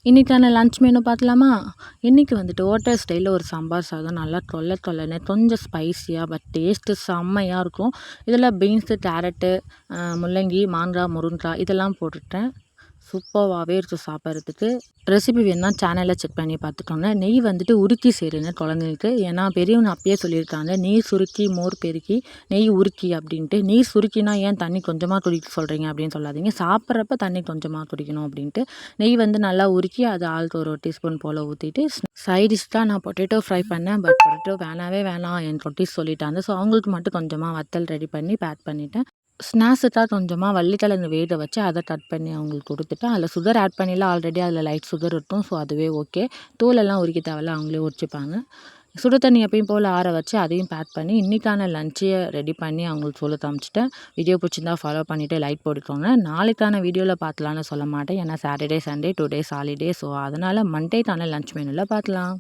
இன்றைக்கான lunch menu பார்க்கலாமா? இன்றைக்கி வந்துட்டு ஹோட்டல் ஸ்டைலில் ஒரு சாம்பார் சாதம் நல்லா தொல்லைன்னு கொஞ்சம் ஸ்பைஸியாக பட் டேஸ்ட்டு செம்மையாக இருக்கும். இதில் பீன்ஸு, கேரட்டு, முள்ளங்கி, மாங்காய், முருங்கைக்காய் இதெல்லாம் போட்டுட்டேன். சூப்பராகவே இருக்கும் சாப்பிட்றதுக்கு. ரெசிபி வேணுன்னா சேனலில் செக் பண்ணி பார்த்துக்கோங்க. நெய் வந்துட்டு உருக்கி சேருங்க குழந்தைங்களுக்கு. ஏன்னா பெரியவங்க அப்பயே சொல்லியிருக்காங்க, நீர் சுருக்கி மோர் பெருக்கி நெய் உருக்கி அப்படின்ட்டு. நீர் சுருக்கினா ஏன் தண்ணி கொஞ்சமாக குடிக்க சொல்கிறீங்க அப்படின்னு சொல்லாதீங்க. சாப்பிட்றப்ப தண்ணி கொஞ்சமாக குடிக்கணும் அப்படின்ட்டு. நெய் வந்து நல்லா உருக்கி அதை ஆளுக்கு ஒரு டீஸ்பூன் போல் ஊற்றிட்டு சைடிஷ் தான் நான் பொட்டேட்டோ ஃப்ரை பண்ணேன். பட் பொட்டேட்டோ வேணாம் என் ரொட்டீஸ் சொல்லிட்டாங்க. ஸோ அவங்களுக்கு மட்டும் கொஞ்சமாக வத்தல் ரெடி பண்ணி பேக் பண்ணிவிட்டேன். ஸ்நாக்ஸுக்காக கொஞ்சமாக வள்ளிக்கிழங்கு வேக வச்சு அதை கட் பண்ணி அவங்களுக்கு கொடுத்துட்டேன். அதில் சுகர் ஆட் பண்ணிடலாம். ஆல்ரெடி அதில் லைட் சுகர் இருக்கும். ஸோ அதுவே ஓகே. தோலெல்லாம் உரிக்க தேவையில்ல, அவங்களே உரிச்சிப்பாங்க. சுடு தண்ணி எப்பயும் போல் ஆற வச்சு அதையும் பேக் பண்ணி இன்றைக்கான லஞ்சையை ரெடி பண்ணி அவங்களுக்கு சொல்ல காமிச்சிட்டேன். வீடியோ பிடிச்சிருந்தா ஃபாலோ பண்ணிவிட்டு லைக் போட்டுக்கோங்க. நாளைக்கான வீடியோவில் பார்க்கலான்னு சொல்ல மாட்டேன். ஏன்னா Saturday, Sunday 2 days holiday. So அதனால் மண்டேக்கான லஞ்ச் மெனுவில் பார்க்கலாம்.